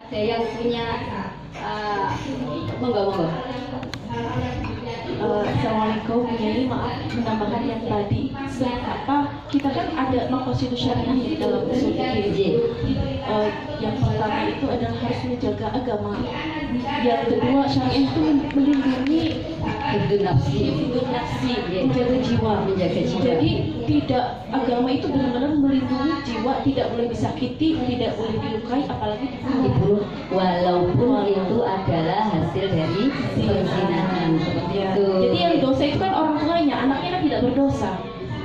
Ada yang punya monggo. Assalamualaikum, ini maaf menambahkan yang tadi. Kita kan ada non-konstitusi syariah di dalam usul fikih. Yang pertama itu adalah harus menjaga agama. Yang kedua, syariah itu melindungi Hidun nafsi, menjaga jiwa. Jadi tidak, agama itu benar-benar melindungi jiwa, tidak boleh disakiti, tidak boleh dilukai, apalagi dibunuh, walaupun itu adalah hasil dari perzinahan seperti itu. Jadi yang dosa itu kan orang tuanya, anaknya kan tidak berdosa.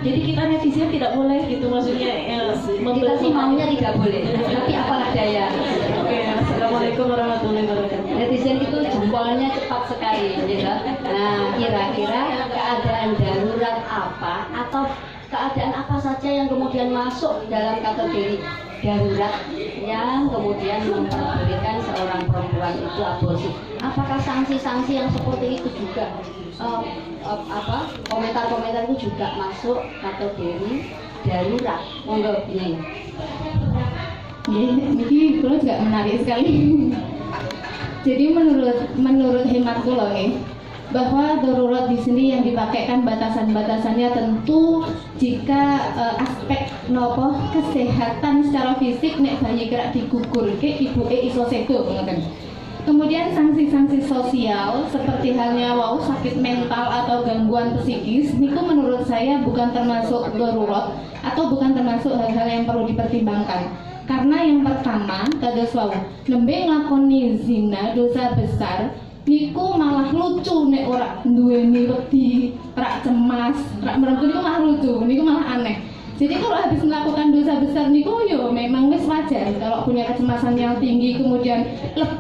Jadi kita netizen tidak boleh gitu, maksudnya Kita sih maunya tidak boleh, tapi apalah daya. Oke, assalamualaikum warahmatullahi wabarakatuh. Netizen itu jempolnya cepat sekali, gitu. Nah, kira-kira keadaan darurat apa atau keadaan apa saja yang kemudian masuk dalam kategori darurat yang kemudian memperbolehkan seorang perempuan itu aborsi? Apakah sanksi-sanksi yang seperti itu juga komentar-komentar itu juga masuk kategori darurat? Monggo Nyai. Ini kula juga menarik sekali. Jadi menurut hemat kula bahwa darurat di sini yang dipakaikan batasan-batasannya tentu jika aspek kesehatan secara fisik nek bayi kerak digugurke ibuke iso sedo ngoten. Kemudian sanksi-sanksi sosial seperti halnya sakit mental atau gangguan psikis niku menurut saya bukan termasuk darurat atau bukan termasuk hal-hal yang perlu dipertimbangkan. Karena yang pertama kados nembe nglakoni zina dosa besar niku malah lucu nek ora duweni wedi, rak cemas, rak merengku niku malah lucu, niku malah aneh. Jadi kalau habis melakukan dosa besar niku yo memang wis wajar kalau punya kecemasan yang tinggi kemudian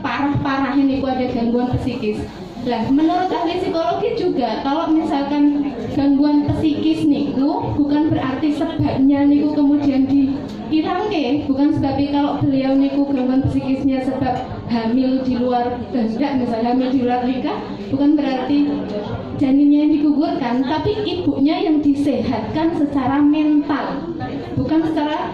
parah niku ada gangguan psikis. Nah, menurut ahli psikologi juga kalau misalkan gangguan psikis niku bukan berarti sebabnya niku kemudian dihilangke, bukan sebab kalau beliau niku gangguan psikisnya sebab hamil di luar kehendak, misalnya hamil di luar nikah, bukan berarti janinnya yang digugurkan, tapi ibunya yang disehatkan secara mental, bukan secara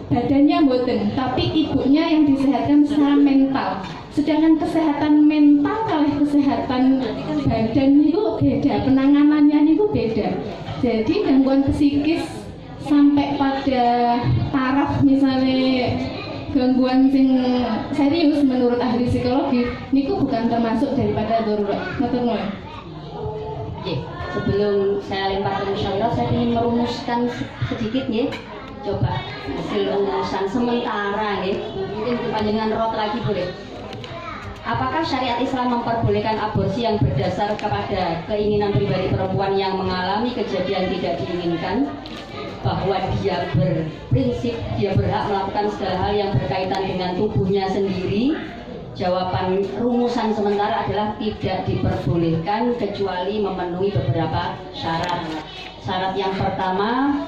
badannya mboten, tapi ibunya yang disehatkan secara mental. Sedangkan kesehatan mental kalau kesehatan badan itu beda, penanganannya itu beda. Jadi gangguan psikis sampai pada taraf misalnya gangguan sing serius menurut ahli psikologi niku bukan termasuk daripada darurat. Sebelum saya lempar ke musyawarah, saya ingin merumuskan sedikit nih. Coba hasil rumusan sementara nih, mungkin panjangan rot lagi boleh. Apakah syariat Islam memperbolehkan aborsi yang berdasar kepada keinginan pribadi perempuan yang mengalami kejadian tidak diinginkan, bahwa dia berprinsip dia berhak melakukan segala hal yang berkaitan dengan tubuhnya sendiri? Jawaban rumusan sementara adalah tidak diperbolehkan kecuali memenuhi beberapa syarat. Syarat yang pertama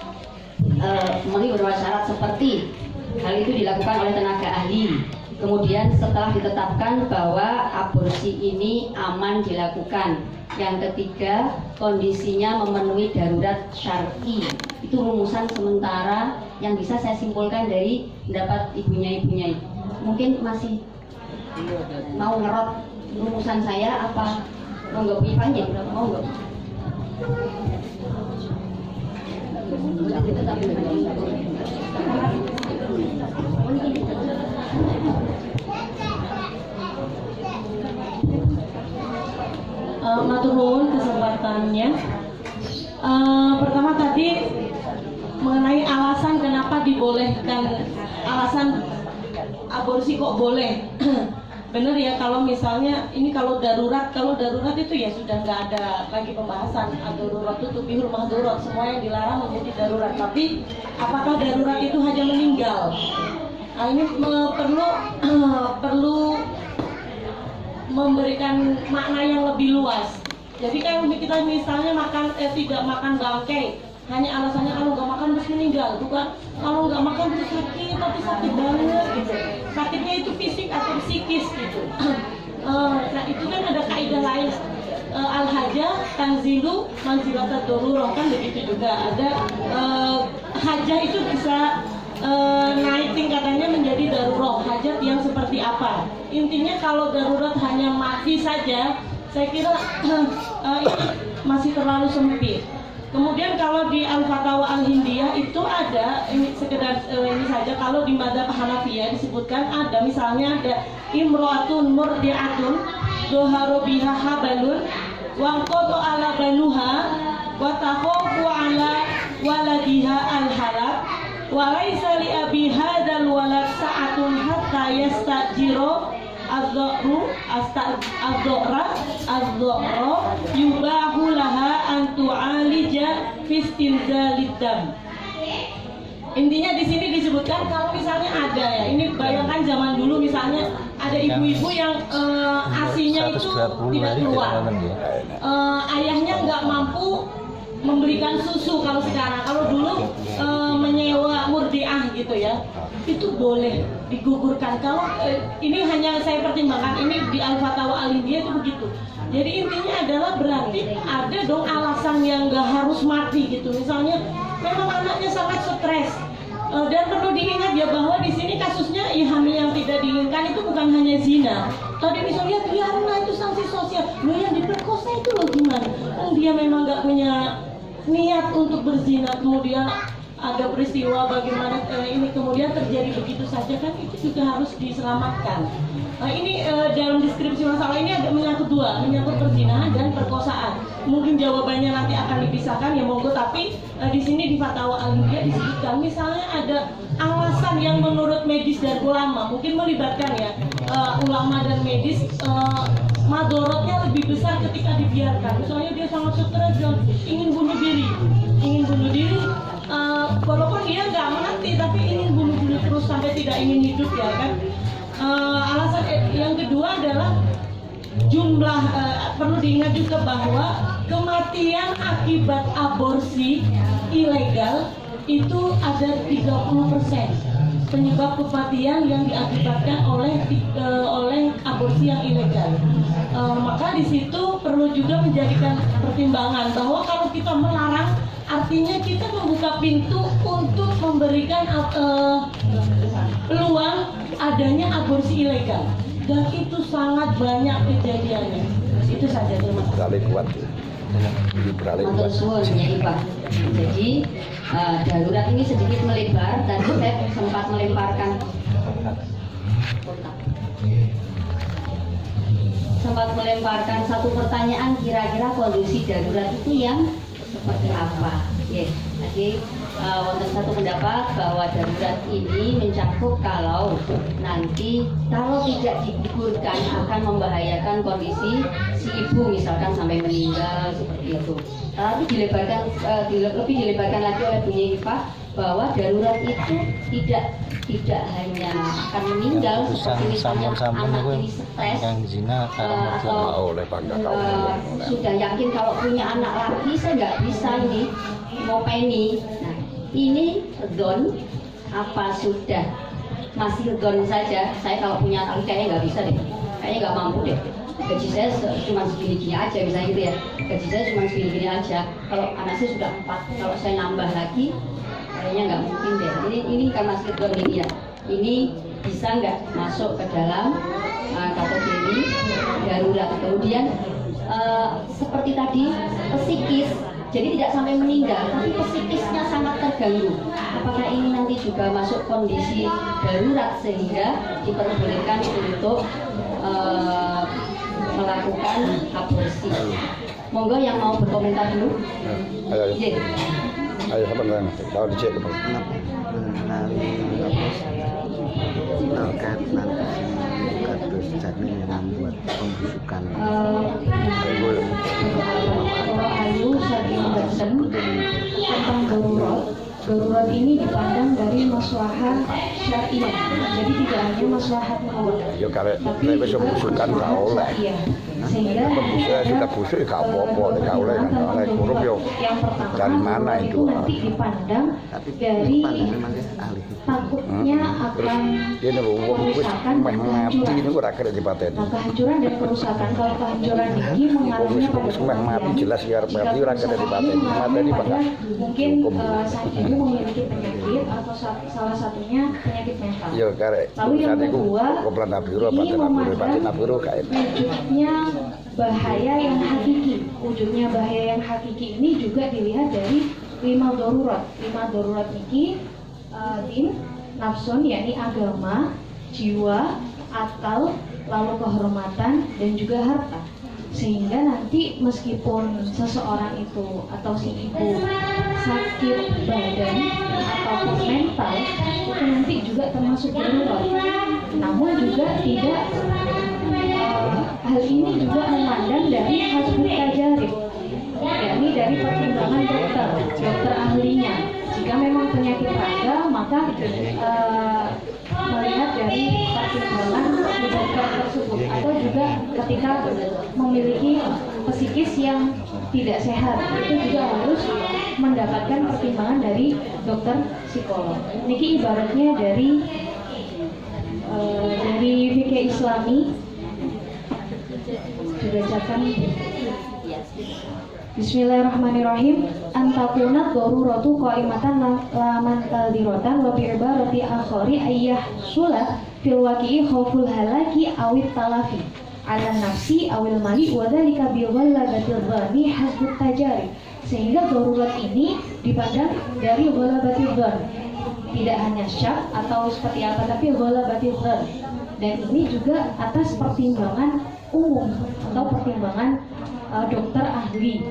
memenuhi beberapa syarat seperti hal itu dilakukan oleh tenaga ahli. Kemudian setelah ditetapkan bahwa aborsi ini aman dilakukan. Yang ketiga, kondisinya memenuhi darurat syar'i. Itu rumusan sementara yang bisa saya simpulkan dari pendapat ibunya. Mungkin masih mau ngerot rumusan saya apa? Monggo Ipannya, monggo. Matur nuwun kesempatannya. Pertama tadi mengenai alasan kenapa dibolehkan, alasan aborsi kok boleh. Bener ya, kalau misalnya ini kalau darurat itu ya sudah nggak ada lagi pembahasan. Darurat itu tubihul mahdurat, semua yang dilarang menjadi darurat. Tapi apakah darurat itu hanya meninggal? Ini perlu memberikan makna yang lebih luas. Jadi kan kita misalnya tidak makan bangkai, hanya alasannya kalau nggak makan terus meninggal, bukan kalau nggak makan terus sakit, tapi sakit banget gitu. Sakitnya itu fisik atau psikis gitu. Nah itu kan ada kaidah lain. Al-hajah tanzilu manzilatat darurah, kan begitu juga. Ada hajah itu bisa naik tingkatannya menjadi darurat, hajat yang seperti intinya kalau darurat hanya mati saja, saya kira ini masih terlalu sempit. Kemudian kalau di Al-Fatawa Al-Hindiyah itu ada, ini sekedar ini saja, kalau di Madzhab Hanafiyah disebutkan ada, misalnya ada imro'atun murdi'atun doharo biha habalun wangkoto ala banuha watakhofu ala waladiha al-halab walaysa li abi hadal walad sa'atun hatta yastajiro az-zo'ru az-zo'ra yubahu laha an tu'alija fistinzalidam. Intinya di sini disebutkan kalau misalnya ada ya, ini bayangkan zaman dulu misalnya ada ibu-ibu yang asinya itu tidak keluar, ayahnya nggak mampu memberikan susu. Kalau sekarang, kalau dulu menyewa murdiah gitu ya, itu boleh digugurkan. Kalau ini hanya saya pertimbangkan, ini di Al-Fatawa Al-Hindiyah itu begitu. Jadi intinya adalah berarti ada dong alasan yang nggak harus mati gitu. Misalnya memang anaknya sangat stres. Dan perlu diingat ya bahwa di sini kasusnya hamil yang tidak diinginkan itu bukan hanya zina. Tadi misalnya biarlah itu sanksi sosial. Loh, yang diperkosa itu loh gimana? Dia memang nggak punya niat untuk berzina, kemudian ada peristiwa bagaimana ini kemudian terjadi begitu saja, kan itu juga harus diselamatkan. Ini dalam deskripsi masalah ini ada menyangkut dua, menyangkut perzinahan dan perkosaan. Mungkin jawabannya nanti akan dipisahkan ya monggo, tapi di sini di Fatwa Al-Hindiyah disebutkan misalnya ada alasan yang menurut medis dan ulama, mungkin melibatkan ya ulama dan medis, madorotnya lebih besar ketika dibiarkan. Misalnya dia sangat stres dan ingin bunuh diri, walaupun dia nggak mati tapi ingin bunuh diri terus sampai tidak ingin hidup ya kan. Alasan yang kedua adalah jumlah, perlu diingat juga bahwa kematian akibat aborsi ilegal itu ada 30% penyebab kematian yang diakibatkan oleh aborsi yang ilegal. Maka di situ perlu juga menjadikan pertimbangan bahwa kalau kita melarang, artinya kita membuka pintu untuk memberikan peluang adanya aborsi ilegal, dan itu sangat banyak kejadiannya. Itu saja, terima kasih. Beralih kuat. Matur suwun Nyai Pak. Jadi darurat ini sedikit melebar. Tadi saya sempat melemparkan satu pertanyaan, kira-kira kondisi darurat itu yang seperti apa? Jadi wonten satu pendapat bahwa darurat ini mencakup kalau tidak digugurkan akan membahayakan kondisi si ibu, misalkan sampai meninggal seperti itu. Tapi lebih dilebarkan lagi oleh Bu Nyifah bahwa darurat itu tidak hanya akan meninggal seperti misalnya anak ini stres atau sudah yakin kalau punya anak lagi saya nggak bisa ini mau penny. Nah, ini don apa sudah masih don saja. Saya kalau punya anak kayaknya nggak bisa deh, kayaknya nggak mampu deh. Gaji saya cuma segini-gini aja misalnya gitu ya. Gaji saya cuma segini-gini aja. Kalau anak saya sudah 4, kalau saya nambah lagi kayaknya nggak mungkin deh. Ini kan masih don ini ya. Ini bisa nggak masuk ke dalam kategori darurat. Kemudian seperti tadi psikis, jadi tidak sampai meninggal, tapi psikisnya sangat terganggu. Apakah ini nanti juga masuk kondisi darurat sehingga diperbolehkan untuk melakukan aborsi? Monggo yang mau berkomentar dulu. Ayo kapan kalau dicek kapan? Terkait nanti kasus janin yang membuat pembusukan. Ayu Sakin Banten tentang darurat ini dipandang dari maslahah syariah, jadi tidak hanya maslahat maut. Yo kalau besok busukan tak oleh. Iya. sehingga kita busuk gak apa-apa, gak oleh korup yo. Yang pertama, Dari mana itu? nanti dipandang dari takutnya akan Ini lho wong wis kerusakan meh dan mati kehancuran. niku ora kena dipateni. Nah, kehancuran dan kerusakan, kalau kehancuran ini mengalaminya pada Wis meh mati jelas ya arep mati ora kena dipateni. Mateni bakal mungkin saat ini memiliki penyakit atau salah satunya penyakit mental. ya karek. Lalu yang kedua, Koplan nabiro apa ini nabiro pati memandang nabiro kae. wujudnya bahaya yang hakiki. Wujudnya bahaya yang hakiki ini juga dilihat dari 5 darurat. 5 darurat ini din, nafsun, yakni agama, jiwa, akal, lalu kehormatan, dan juga harta. Sehingga nanti meskipun seseorang itu atau si ibu sakit badan ataupun mental, itu nanti juga termasuk darurat. Namun juga tidak hal ini juga memandang dari hasbut tajarib, yakni dari pertimbangan dokter ahlinya. Jika memang penyakit raga, maka melihat dari pertimbangan dokter tersebut, atau juga ketika memiliki psikis yang tidak sehat, itu juga harus mendapatkan pertimbangan dari dokter psikolog. Niki ibaratnya dari fikih Islami dibacakan. Bismillahirrahmanirrahim. Antakunat daruratu qaimatan laman taldiratan wa bi ibarati akhari ayyah sulat fil waqi'i khauful halaki awit talafi ala nafsi awil mali wa dzalika bi ghalabatil dhanni hasbut tajari. Sehingga darurat ini dipandang dari ghalabatil dhann, tidak hanya syak atau seperti apa, tapi ghalabatil dhann. Dan ini juga atas pertimbangan umum atau pertimbangan dokter ahli.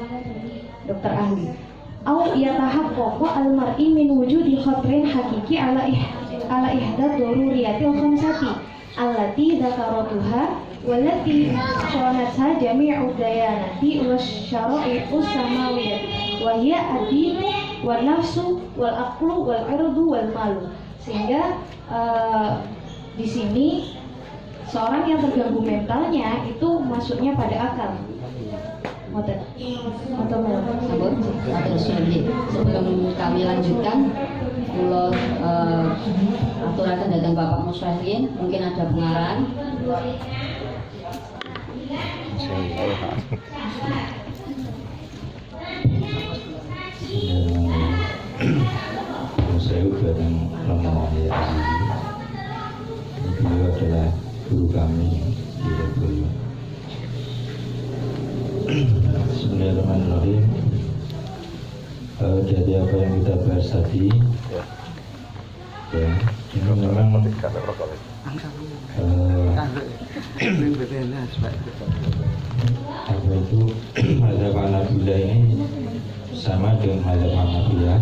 Au yatahaqqaqu al-mar'i min wujudi khatrin hakiki ala ihdad daruriyatil khamsati allati dzakaratuha wallati syarhatha jami'u dayanati wasyara'i'us samawiyyah wa hiya ad-din wan nafsu wal aqlu wal irdu wal malu. Sehingga di sini seorang yang terganggu mentalnya itu masuknya pada akal. Sebelum kami lanjutkan, kula aturaken dhateng Bapak Muslihin, mungkin ada pengarahan. Saya bareng Romo Yaya Azili. Beliau adalah guru kami di Lirboyo. Bismillahirrahmanirrahim. Dari apa yang kita bahas tadi, ya, ini memang apa itu mazhab Hanabilah ini sama dengan mazhab Hanabilah,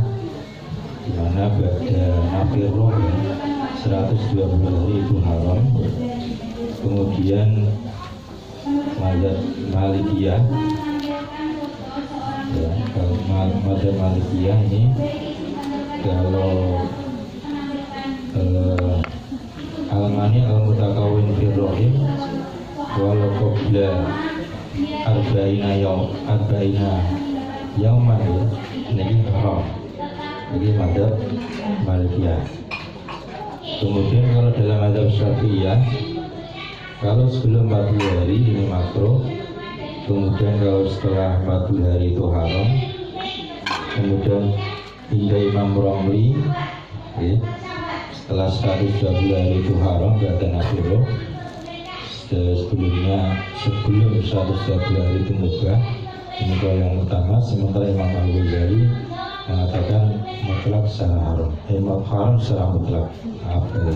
di mana pada nafil roh 120 hari itu haram. Kemudian mazhab Malikiyah, ya, mazhab Malikiyah ini kalau al-mani al-mutakawin firrohim walau qabla arba'ina yauman, ya, ini haram. Ini mazhab Malikiyah. Kemudian kalau dalam mazhab Syafi'iyah, kalau sebelum 40 hari ini makruh. Kemudian kalau setelah 40 hari itu haram. Kemudian hingga Imam Romli, ya, setelah 120 hari itu haram, berarti nafil. Sebelum 120 hari itu mubah. Ini kalau yang utama. Sementara Imam Al-Ghazali mengatakan mutlak secara haram. Imam haram secara mutlak. Apa itu?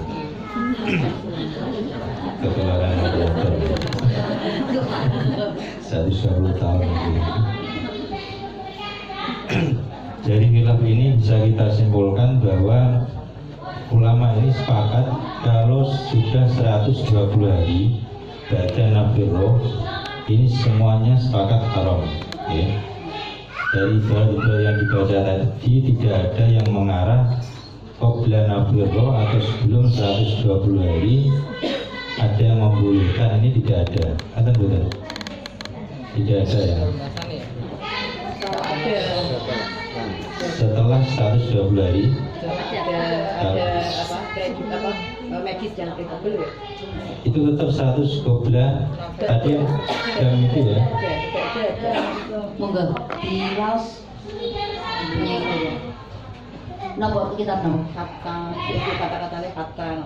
Ketularan modern. 120 tahun ini. Dari khilaf ini bisa kita simpulkan bahwa ulama ini sepakat kalau sudah 120 hari badan nafil ini semuanya sepakat haram, ya. Dari ibadah yang dibaca tadi tidak ada yang mengarah qabla nafil atau sebelum 120 hari ada yang membolehkan, ini tidak ada. Ada betul? Tidak ada ya. Setelah 120 hari medis yang kabel ya. itu tetap 100 gobla tadi jam itu ya. Monggo di laos punya itu ya. Napa kita nang kata-katanya kata.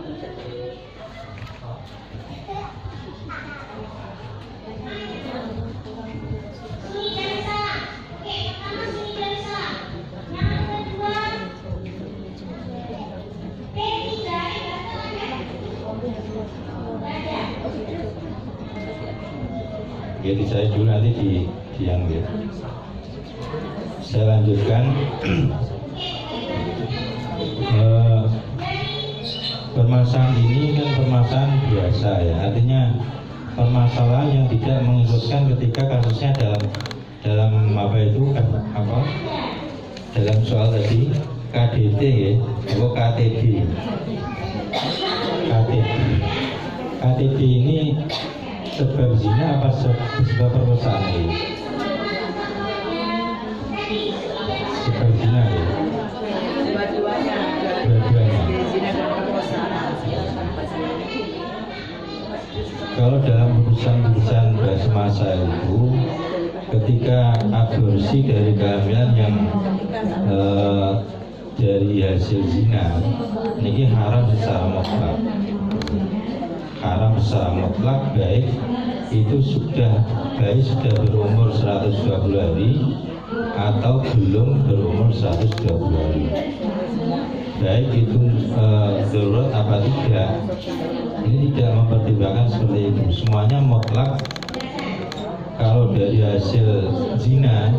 Jadi saya dulu nanti di yang ya. Saya lanjutkan. Permasalahan ini kan permasalahan biasa ya, artinya permasalahan yang tidak mengikutkan ketika kasusnya dalam apa itu apa dalam soal tadi KDT ya, atau KTD. KTD ini sebab zina apa sebab perkosaan ini? Sebab zina ya. Dua-duanya. Kalau dalam putusan semasa itu, ketika aborsi dari kehamilan yang dari hasil zina, ini haram secara mutlak. Haram secara mutlak baik itu sudah berumur 120 hari atau belum berumur 120 hari. Baik itu darurat apa tidak, ini tidak mempertimbangkan seperti itu. Semuanya mutlak. Kalau dari hasil zina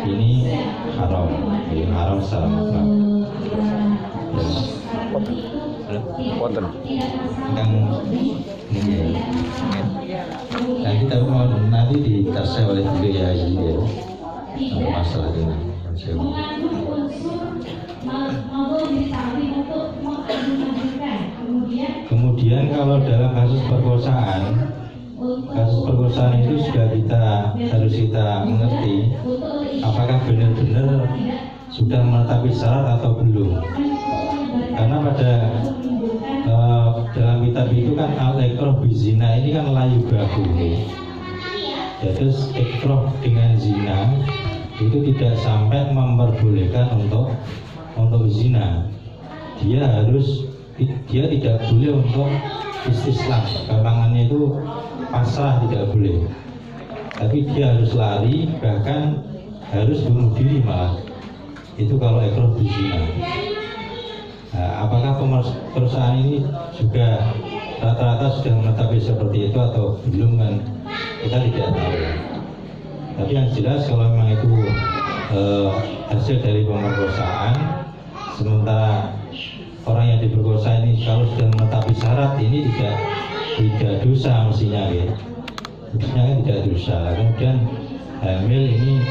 ini haram, haram secara mutlak. Wonten. Yang ini nanti tapi mau nanti ditasnya oleh beliau ya masalah ini. Kemudian kalau dalam kasus perkosaan itu harus kita mengerti apakah benar-benar sudah menetapi syarat atau belum. Karena pada dalam kitab itu kan al-ikrah bizina ini kan layu bahu. Jadi ikrah dengan zina itu tidak sampai memperbolehkan untuk zina. Dia tidak boleh untuk istislam, gampangannya itu pasrah tidak boleh. Tapi dia harus lari, bahkan harus bunuh diri malah. Itu kalau ikrah bizina. Nah, apakah perusahaan ini juga rata-rata sudah menetapi seperti itu atau belum kan kita tidak tahu. Tapi yang jelas kalau memang itu hasil dari pemerkosaan, sementara orang yang diperkosa ini kalau sudah menetapi syarat ini tidak dosa mestinya ya. Mestinya kan tidak dosa. Kemudian hamil ini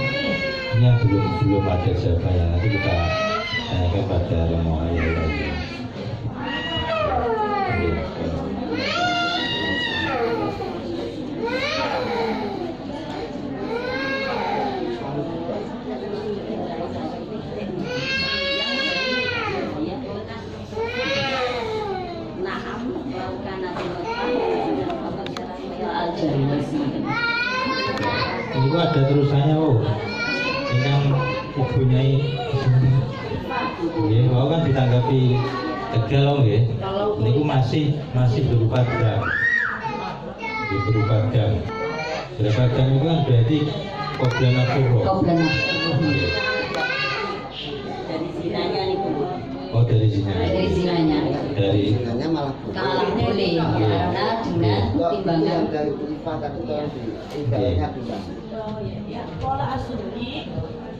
yang belum ada jawabannya, nanti kita tanyakan pada Romo Ayah lagi. Ini kok ada terusannya, oh, ini kan ibunya ini, mau kan ditanggapi tegal loh, ya. Ini kok masih berupa dam, berupa dam itu kan berarti koblana puro. Dari zinanya nih Bu. Oh dari zinanya. Dari zinanya. Dari Sebenarnya malah kalah boleh karena dengan timbangan dari lipat tapi kalau tinggalnya pindah. Pola asli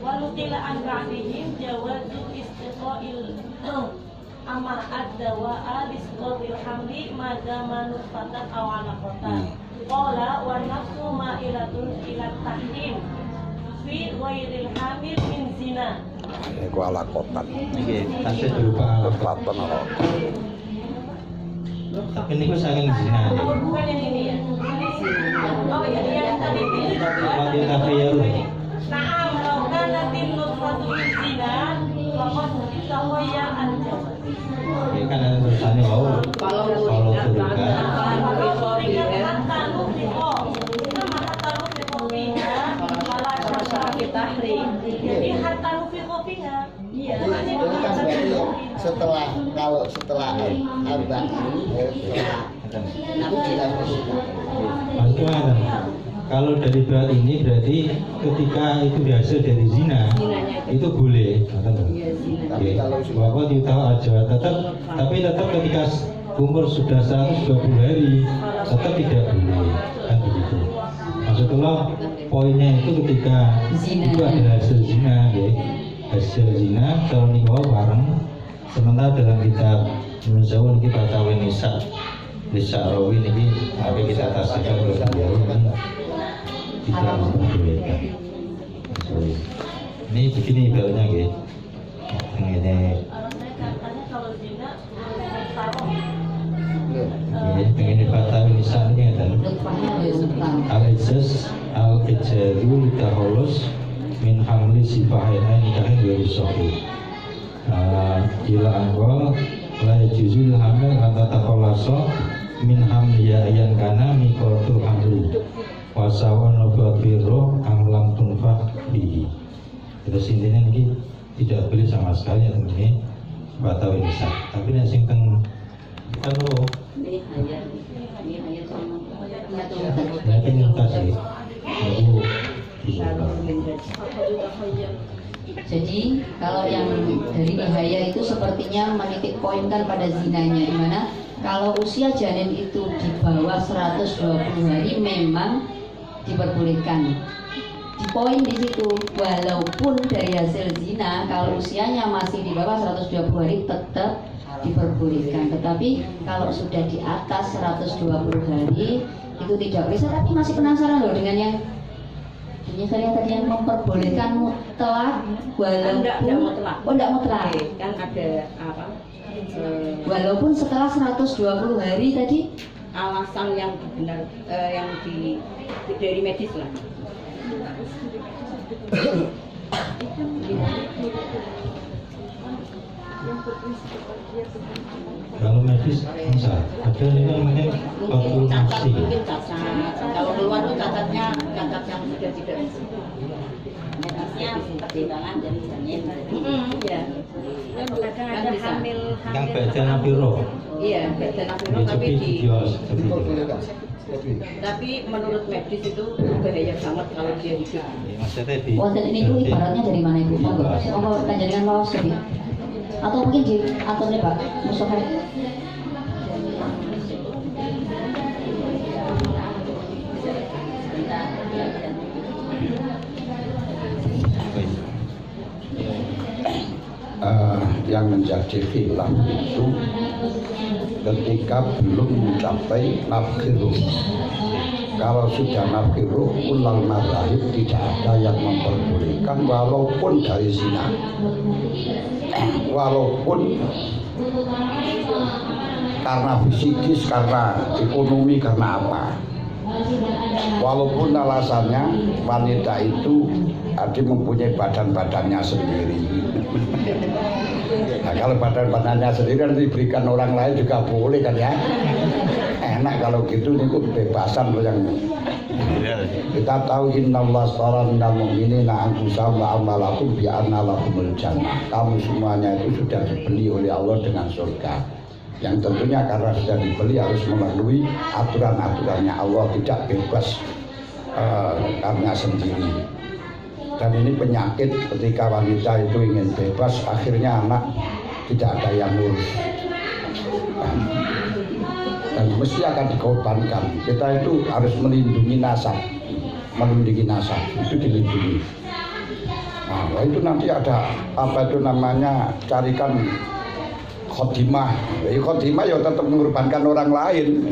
walutila an ba'dihim jawazu istiqail amar ad-dawa'a lisqatil hamli madama nutfatan aw alaqatan. Qala wa nafsu ma'ilatun ila tahrim fi ghairil hamil min zina. Iku alakotan. Oke, tasnya berupa Alakotan alakotan. Tapi ini kok saking zina ya. Bukan yang ini ya. Oh iya yang tadi itu. takhayyaru. Naam, kalau nanti nutfatul zina, faqad istawaya al-jasad. Ya kan ada tulisannya kalau turunkan. Jadi harta nufiqo fiha. Iya. Itu kan berarti setelah setelah arba'in setelah Nabi bilang Bagaimana? Kalau dari bab ini berarti ketika itu hasil dari zina itu boleh. Tapi kalau Bahwa tahu aja tapi tetap ketika umur sudah 120 hari tetap tidak boleh kan begitu. Maksudnya poinnya itu ketika itu adalah hasil zina, ya. Hasil zina kalau nikah bareng. Sementara dalam kitab Nuzul ini Fatawai Nisa Rawi ini apa kita tafsirkan bersama tidak memperbolehkan. Ini begini ibaratnya, ya. Ini pengen Fatawai Nisa ini adalah al-ijazul taholus min hamli sifahaina nikahin dari sohi ila angkol la yajuzul hamil kata takolaso min hamliya ayan kana mikotul hamli wasawan nubabiro amlam tunfah bihi. Terus intinya ini tidak boleh sama sekali yang ini Fatawai Nisa. Tapi yang singkeng kan lo nanti mutasi itu Jadi kalau yang dari bahaya itu sepertinya menitik poinkan pada zinanya, di mana kalau usia janin itu di bawah 120 hari memang diperbolehkan. Di poin di situ, walaupun dari hasil zina kalau usianya masih di bawah 120 hari tetap diperbolehkan. Tetapi kalau sudah di atas 120 hari itu tidak bisa. Tapi masih penasaran loh dengan yang tadi yang memperbolehkan mutlak walaupun tidak mutlak kan ada apa walaupun setelah 120 hari tadi alasan yang benar yang dari medis lah. Kalau medis bisa ada yang mungkin waktu nafsi. Mungkin cacat. Kalau keluar tuh cacat yang sudah tidak medisnya pertimbangan dari janin. Iya. Kadang ada hamil Yang baca nafiro. Iya, badan nafiro tapi tapi menurut medis itu bahaya banget kalau dia hidup. wonten ini tuh ibaratnya dari mana ibu? Monggo panjenengan maos ya. Atau mungkin di atur nih Pak Mustafa. Yang menjadi khilaf itu ketika belum mencapai nafkhiruh. Kalau sudah nafkhiruh, ulal mazahib tidak ada yang memperbolehkan walaupun dari zina, walaupun karena fisikis, karena ekonomi, karena apa, walaupun alasannya wanita itu ada mempunyai badan-badannya sendiri. Nah, kalau badan-badannya sendiri kan diberikan orang lain juga boleh kan ya. Enak kalau gitu, ini kebebasan loh yang kita tahu. Innallaha ashtara minal mu'minina anfusahum wa amwalahum bi anna lahumul jannah. Kamu semuanya itu sudah dibeli oleh Allah dengan surga. Yang tentunya karena sudah dibeli harus melalui aturan-aturannya Allah, tidak bebas karena sendiri. Dan ini penyakit ketika wanita itu ingin bebas, akhirnya anak tidak ada yang ngurus. Dan mesti akan dikorbankan. Kita itu harus melindungi nasab, itu dilindungi. Nah, itu nanti ada apa itu namanya, carikan khotimah. Ya, khotimah ya tetap mengorbankan orang lain,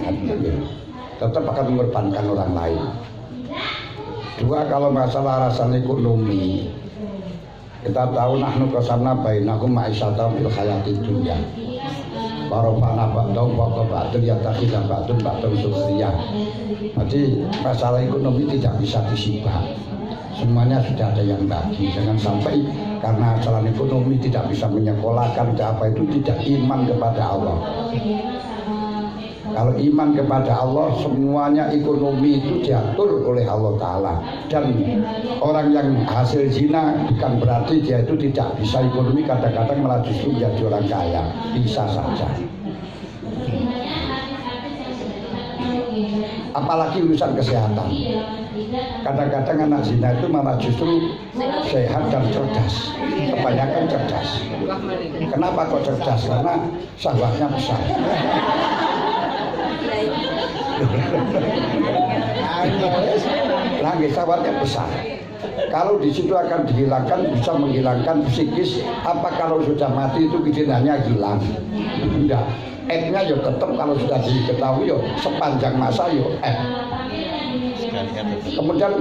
tetap akan mengorbankan orang lain. Dua, kalau masalah alasan ekonomi, kita tahu nahnu qasamna bainakum ma'isyatan fil hayatid dunya. Barofana ba'dhum wa ba'dun yatakhidan ba'dun sukriyah. Jadi masalah ekonomi tidak bisa disibah. semuanya sudah ada yang bagi. Jangan sampai karena jalan ekonomi tidak bisa menyekolahkan, apa itu tidak iman kepada Allah. Kalau iman kepada Allah, semuanya ekonomi itu diatur oleh Allah Ta'ala. Dan orang yang hasil zina bukan berarti dia itu tidak bisa ekonomi, kadang-kadang malah justru menjadi orang kaya. Bisa saja. Apalagi urusan kesehatan. Kadang-kadang anak zina itu malah justru sehat dan cerdas. Kebanyakan cerdas. Kenapa kok cerdas? Karena syahwatnya besar. Lagi syahwatnya besar. Kalau di situ akan dihilangkan, bisa menghilangkan psikis. Apa kalau sudah mati itu kecintaannya hilang? Enggak. F-nya ya tetap, kalau sudah diketahui ya sepanjang masa ya F. Kemudian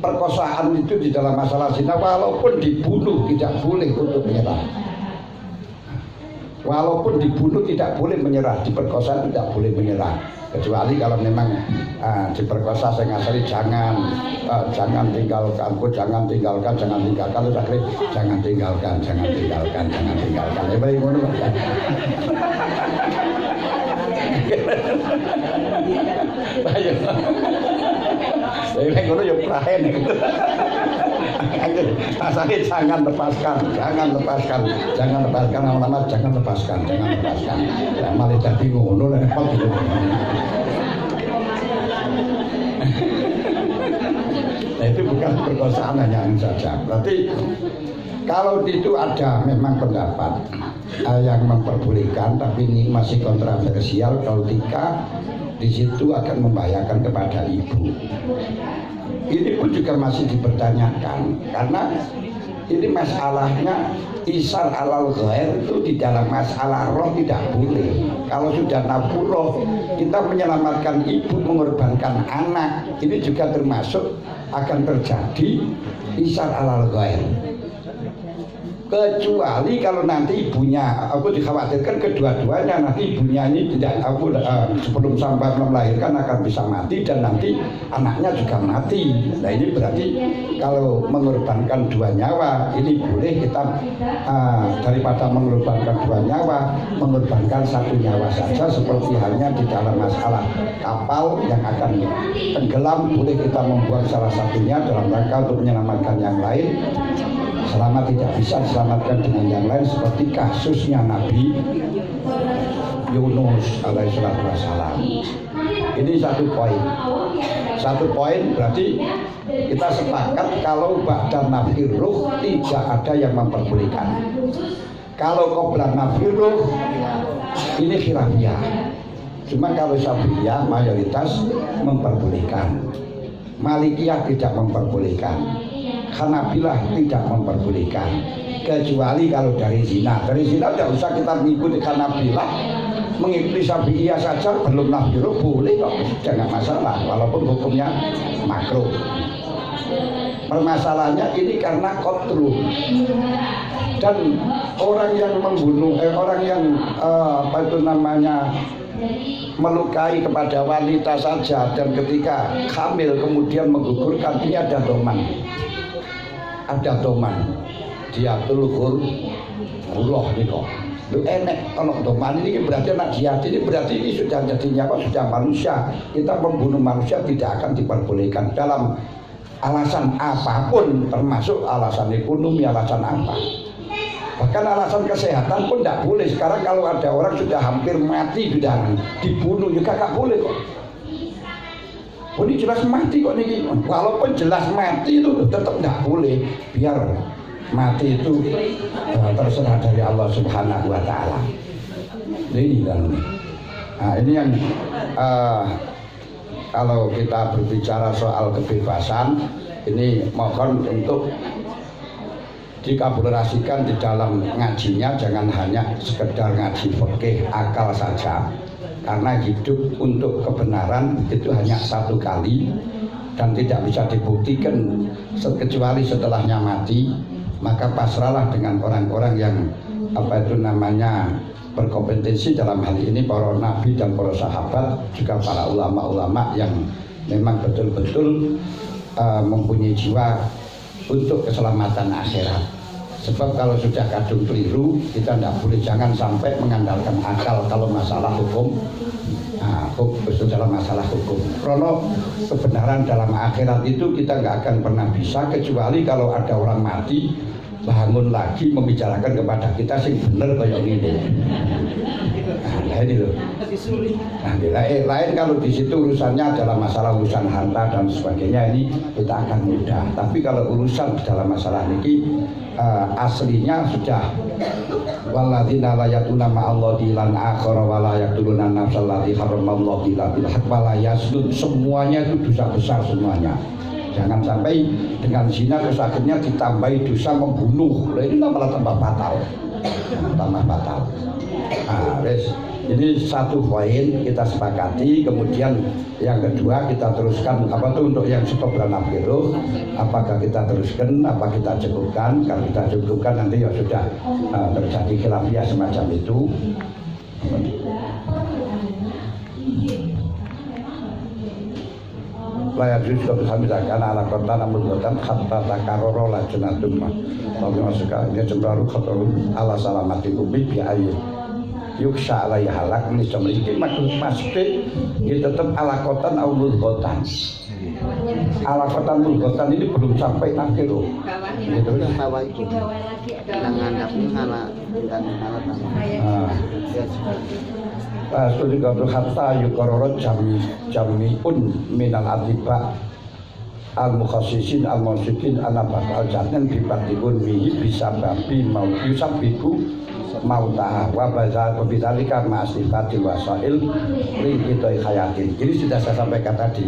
perkosaan itu di dalam masalah zina, walaupun dibunuh tidak boleh untuk menyerah. Walaupun dibunuh tidak boleh menyerah, diperkosa tidak boleh menyerah. Kecuali kalau memang diperkosa saya ngasari jangan tinggalkan, jangan tinggalkan, jangan tinggalkan. Ya baik ngono. Ayo. Saya ngono ya prahen. Rasanya jangan lepaskan lama-lama jangan lepaskan. Ya, malah jadi ngono lah. Nah, itu bukan perkosaan hanya saja. Berarti kalau itu ada memang pendapat yang memperbolehkan, tapi ini masih kontroversial kalau tika di situ akan membahayakan kepada ibu. Ini pun juga masih dipertanyakan karena ini masalahnya isar alal ghair itu di dalam masalah roh tidak boleh. Kalau sudah nafsu roh, kita menyelamatkan ibu, mengorbankan anak, ini juga termasuk akan terjadi isar alal ghair. Kecuali kalau nanti ibunya, aku dikhawatirkan kedua-duanya nanti ibunya ini tidak, sebelum sampai melahirkan akan bisa mati dan nanti anaknya juga mati. Nah ini berarti kalau mengorbankan dua nyawa ini boleh kita daripada mengorbankan dua nyawa, mengorbankan satu nyawa saja, seperti halnya di dalam masalah kapal yang akan tenggelam, boleh kita membuang salah satunya dalam rangka untuk menyelamatkan yang lain. Selama tidak bisa diselamatkan dengan yang lain, seperti kasusnya Nabi Yunus alaihissalatu wassalam. Ini satu poin berarti kita sepakat kalau ba'da nafkhir ruh tidak ada yang memperbolehkan. Kalau qabla nafkhir ruh ini khilafiyah. Cuma kalau Syafi'iyah mayoritas memperbolehkan, Malikiyah tidak memperbolehkan, Hanabilah tidak memperbolehkan, kecuali kalau dari zina. Dari zina tidak usah kita mengikuti Hanabilah, mengikuti Syafi'iyah saja belum nafsu boleh kok, jangan masalah walaupun hukumnya makruh. Permasalahannya ini karena qatlu. Dan orang yang membunuh, orang yang melukai kepada wanita saja dan ketika hamil kemudian menggugurkan, ini ada doman, dia telur Allah nih kok. Lu enek kalau doman ini berarti anak jihad, ini berarti ini sudah jadi nyawa, sudah manusia. Kita membunuh manusia tidak akan diperbolehkan dalam alasan apapun, termasuk alasan ekonomi, alasan apa. Bahkan alasan kesehatan pun tidak boleh. Sekarang kalau ada orang sudah hampir mati, sudah dibunuh juga nggak boleh kok. Oh ini jelas mati kok nih. Walaupun jelas mati itu tetap tidak boleh. Biar mati itu terserah dari Allah Subhanahu Wa Taala. Ini kan. Nah ini yang kalau kita berbicara soal kebebasan, ini mohon untuk dikaburasikan di dalam ngajinya, jangan hanya sekedar ngaji fikih akal saja. Karena hidup untuk kebenaran itu hanya satu kali dan tidak bisa dibuktikan kecuali setelahnya mati. Maka pasrahlah dengan orang-orang yang berkompetensi dalam hal ini, para nabi dan para sahabat, juga para ulama-ulama yang memang betul-betul mempunyai jiwa untuk keselamatan akhirat. Sebab kalau sudah kadung keliru, kita tidak boleh, jangan sampai mengandalkan akal kalau masalah hukum. Dalam masalah hukum, karena kebenaran dalam akhirat itu kita nggak akan pernah bisa kecuali kalau ada orang mati bangun lagi membicarakan kepada kita sing bener kayak gini. Nah ini loh. Nah, lain kalau di situ urusannya adalah masalah urusan harta dan sebagainya, ini kita akan mudah. Tapi kalau urusan dalam masalah ini aslinya sudah walladzina la yaquluna ma'allahi lan akhara wa la yaquluna nafsal lati haramallahu illa bil haqq wa la yaslun, semuanya itu dosa besar semuanya. Jangan sampai dengan zina terus akhirnya ditambahi dosa membunuh. Ini malah tambah fatal. Tambah fatal. Ini satu poin kita sepakati. Kemudian yang kedua kita teruskan apa tuh untuk yang stop dan akhirul, apakah kita teruskan, apa kita cukupkan? Kalau kita cukupkan nanti ya sudah terjadi khilafiyah semacam itu. Layak juga bisa misalkan ala kota namun buatan kata takaroro lajenatum tapi maksudnya ini cenderung kata ala salamati ubi biaya yuksa alai halak ini memiliki maksudnya ini tetap ala kota namun buatan ala kota namun buatan ini belum sampai akhir loh gitu kan Bawa itu kita ngadapnya ngalah studi kau hatta yukororot jamiun minal adiba al mukhassisin al musikin anabat al jatnen bibatibun mihi bisa babi mau yusabiku mau taha wa bazal pembidalika ma'asifati wasail ringkitoi hayatin. Ini sudah saya sampaikan tadi.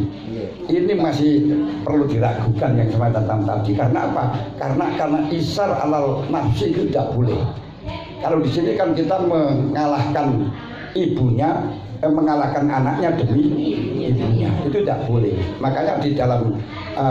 Ini masih perlu diragukan yang semacam tadi. Karena apa? Karena isar alal nafsi itu tidak boleh. Kalau di sini kan kita mengalahkan ibunya, mengalahkan anaknya demi ibunya, itu tidak boleh. Makanya di dalam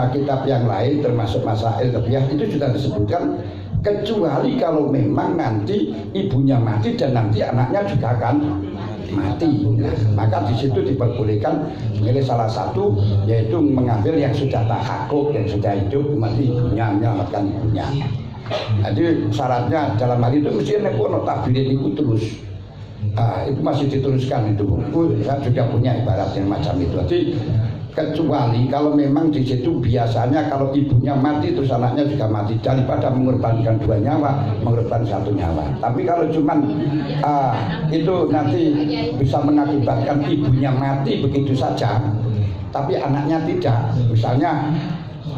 kitab yang lain termasuk Masail Tarbiyah itu sudah disebutkan kecuali kalau memang nanti ibunya mati dan nanti anaknya juga akan mati. Nah, maka di situ diperbolehkan memilih salah satu, yaitu mengambil yang sudah tahakuk, yang sudah hidup mati ibunya, menyelamatkan ibunya. Jadi syaratnya dalam hal itu mesti nekono takbirin itu terus. Itu masih diteruskan itu. Saya juga punya ibarat yang macam itu. Jadi kecuali kalau memang di situ biasanya kalau ibunya mati terus anaknya juga mati, daripada mengorbankan dua nyawa, mengorbankan satu nyawa. Tapi kalau cuman itu nanti bisa mengakibatkan ibunya mati begitu saja, tapi anaknya tidak, misalnya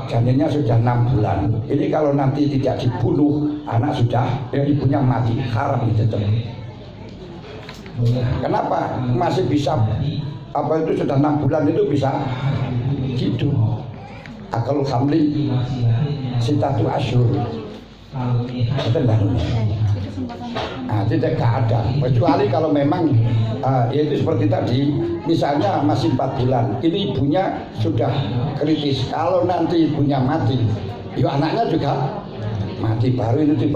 janinnya sudah 6 bulan. Ini kalau nanti tidak dibunuh, anak sudah ibunya mati, haram tetap. Kenapa? Masih bisa apa itu sudah 6 bulan itu bisa gitu. Akal hamli sitatu asyur. Tidak ada. Kecuali kalau memang yaitu seperti tadi, misalnya masih 4 bulan, ini ibunya sudah kritis. Kalau nanti ibunya mati, yuk anaknya juga mati, baru itu